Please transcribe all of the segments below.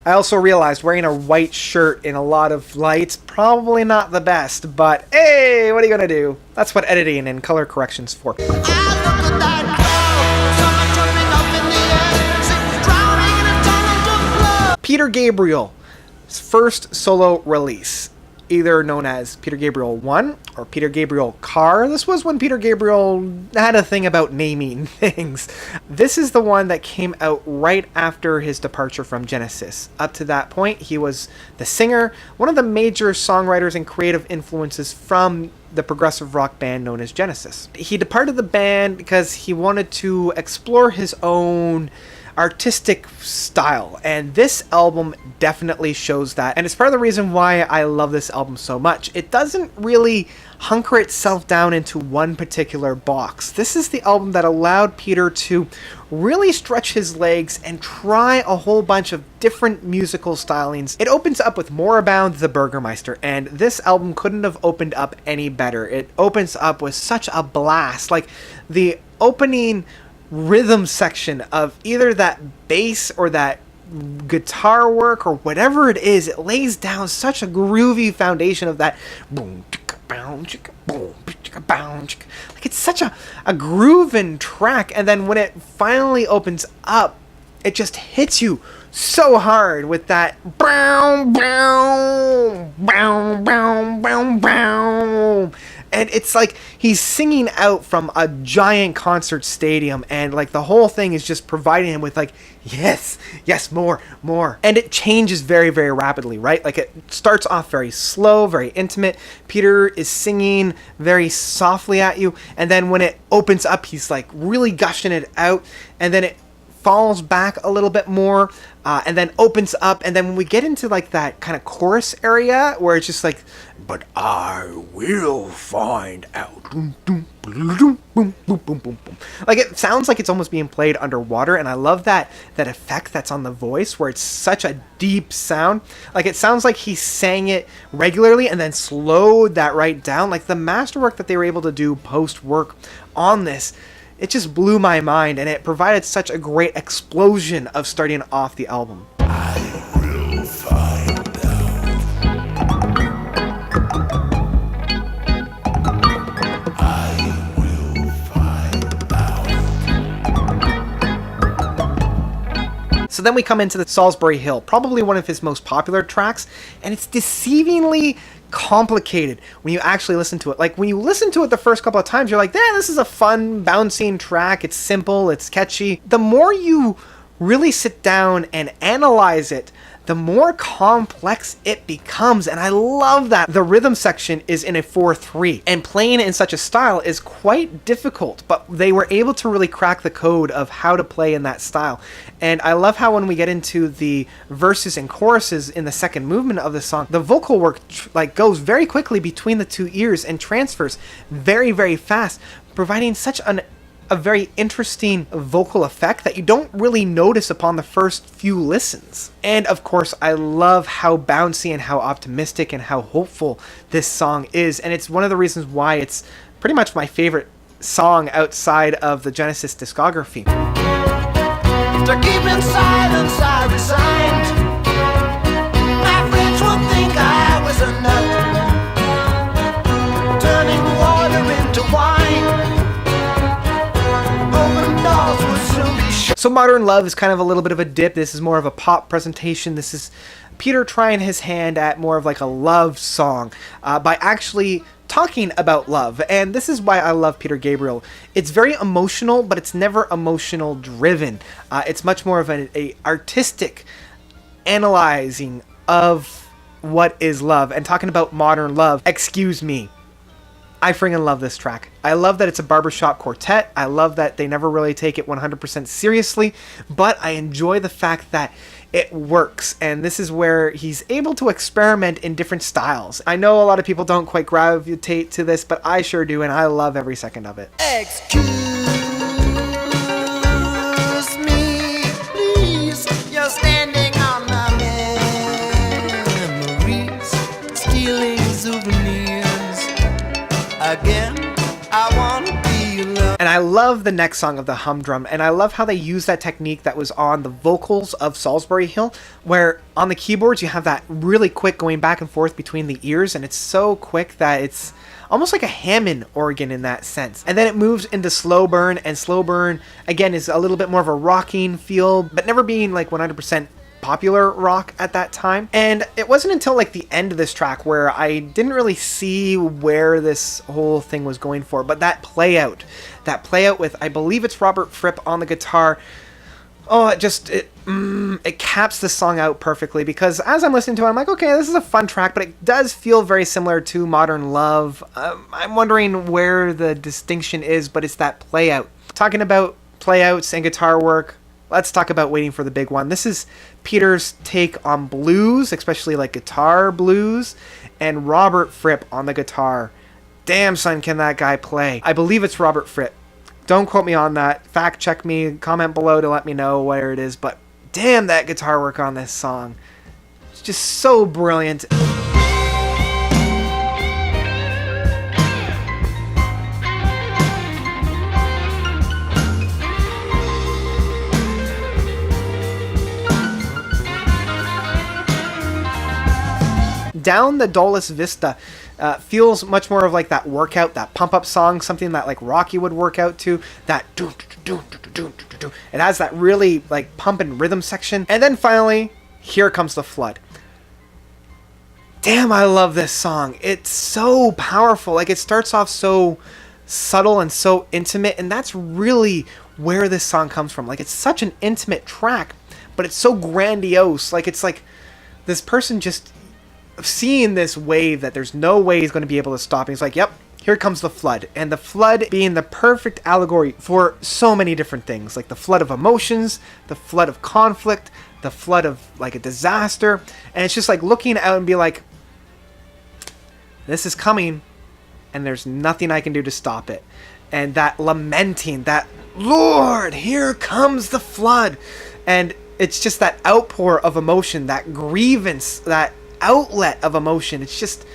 I also realized wearing a white shirt in a lot of lights, probably not the best, but hey, what are you gonna do? That's what editing and color correction's for. Peter Gabriel's first solo release, either known as Peter Gabriel 1 or Peter Gabriel Car. This was when Peter Gabriel had a thing about naming things. This is the one that came out right after his departure from Genesis. Up to that point, he was the singer, one of the major songwriters and creative influences from the progressive rock band known as Genesis. He departed the band because he wanted to explore his own artistic style, and this album definitely shows that, and it's part of the reason why I love this album so much. It doesn't really hunker itself down into one particular box. This is the album that allowed Peter to really stretch his legs and try a whole bunch of different musical stylings. It opens up with BORIBOUND, the Burgermeister, and this album couldn't have opened up any better. It opens up with such a blast. Like, the opening rhythm section of either that bass or that guitar work or whatever it is, it lays down such a groovy foundation of that boom, boom, boom, boom. Like, it's such a grooving track, and then when it finally opens up, it just hits you so hard with that boom, boom, boom, boom, boom, boom. And it's like he's singing out from a giant concert stadium, and like the whole thing is just providing him with like, yes, more. And it changes very, very rapidly, right? Like, it starts off very slow, very intimate. Peter is singing very softly at you, and then when it opens up, he's like really gushing it out, and then it falls back a little bit more, and then opens up, and then when we get into like that kind of chorus area where it's just like, but I will find out. Like, it sounds like it's almost being played underwater, and I love that effect that's on the voice where it's such a deep sound. Like, it sounds like he sang it regularly and then slowed that right down. Like, the masterwork that they were able to do post work on this, it just blew my mind, and it provided such a great explosion of starting off the album. I will find out. I will find out. So then we come into the Solsbury Hill, probably one of his most popular tracks, and it's deceivingly complicated when you actually listen to it. Like, when you listen to it the first couple of times, you're like, yeah, this is a fun bouncing track, it's simple, it's catchy. The more you really sit down and analyze it, the more complex it becomes, and I love that. The rhythm section is in a 4/3, and playing it in such a style is quite difficult, but they were able to really crack the code of how to play in that style. And I love how when we get into the verses and choruses in the second movement of the song, the vocal work like goes very quickly between the two ears and transfers very, very fast, providing such a very interesting vocal effect that you don't really notice upon the first few listens. And of course, I love how bouncy and how optimistic and how hopeful this song is, and it's one of the reasons why it's pretty much my favorite song outside of the Genesis discography. To keep in silence, I resigned. My friends would think I was a nut, turning water into wine. So Modern Love is kind of a little bit of a dip. This is more of a pop presentation. This is Peter trying his hand at more of like a love song by actually talking about love. And this is why I love Peter Gabriel. It's very emotional, but it's never emotional driven. It's much more of an artistic analyzing of what is love and talking about modern love. Excuse me. I friggin' love this track. I love that it's a barbershop quartet. I love that they never really take it 100% seriously, but I enjoy the fact that it works, and this is where he's able to experiment in different styles. I know a lot of people don't quite gravitate to this, but I sure do, and I love every second of it. Excuse me, please. You're standing on my memories, stealing souvenirs. Again, I want to be alone. And I love the next song of the humdrum, and I love how they use that technique that was on the vocals of Salisbury Hill, where on the keyboards you have that really quick going back and forth between the ears, and it's so quick that it's almost like a Hammond organ in that sense. And then it moves into Slow Burn, and Slow Burn, again, is a little bit more of a rocking feel, but never being like 100% popular rock at that time. And it wasn't until like the end of this track where I didn't really see where this whole thing was going for, but that play out with, I believe it's Robert Fripp on the guitar, oh, it caps the song out perfectly, because as I'm listening to it, I'm like, okay, this is a fun track, but it does feel very similar to Modern Love. I'm wondering where the distinction is, but it's that play out. Talking about play outs and guitar work, let's talk about Waiting for the Big One. This is Peter's take on blues, especially like guitar blues, and Robert Fripp on the guitar. Damn, son, can that guy play. I believe it's Robert Fripp. Don't quote me on that. Fact check me, comment below to let me know where it is, but damn, that guitar work on this song. It's just so brilliant. Down the Dolus Vista feels much more of like that workout, that pump-up song, something that like Rocky would work out to. That it has that really like pump and rhythm section. And then finally, Here Comes the Flood. Damn, I love this song. It's so powerful. Like, it starts off so subtle and so intimate, and that's really where this song comes from. Like, it's such an intimate track, but it's so grandiose. Like, it's like this person just seeing this wave that there's no way he's going to be able to stop. And he's like, yep, here comes the flood. And the flood being the perfect allegory for so many different things, like the flood of emotions, the flood of conflict, the flood of like a disaster. And it's just like looking out and be like, this is coming and there's nothing I can do to stop it. And that lamenting, that Lord, here comes the flood. And it's just that outpour of emotion, that grievance, that outlet of emotion. It's just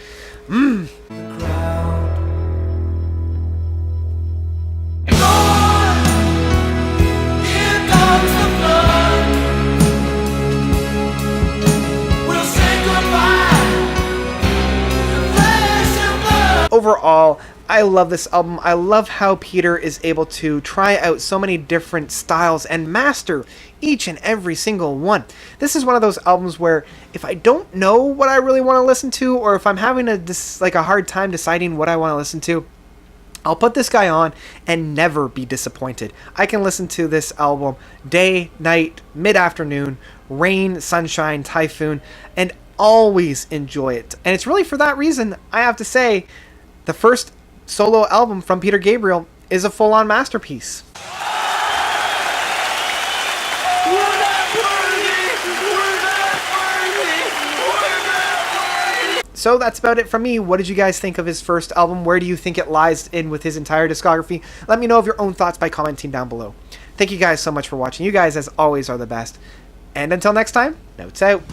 overall, I love this album. I love how Peter is able to try out so many different styles and master each and every single one. This is one of those albums where if I don't know what I really want to listen to, or if I'm having a hard time deciding what I want to listen to, I'll put this guy on and never be disappointed. I can listen to this album day, night, mid-afternoon, rain, sunshine, typhoon, and always enjoy it. And it's really for that reason, I have to say, the first solo album from Peter Gabriel is a full-on masterpiece. So that's about it from me. What did you guys think of his first album? Where do you think it lies in with his entire discography? Let me know of your own thoughts by commenting down below. Thank you guys so much for watching. You guys, as always, are the best. And until next time, notes out.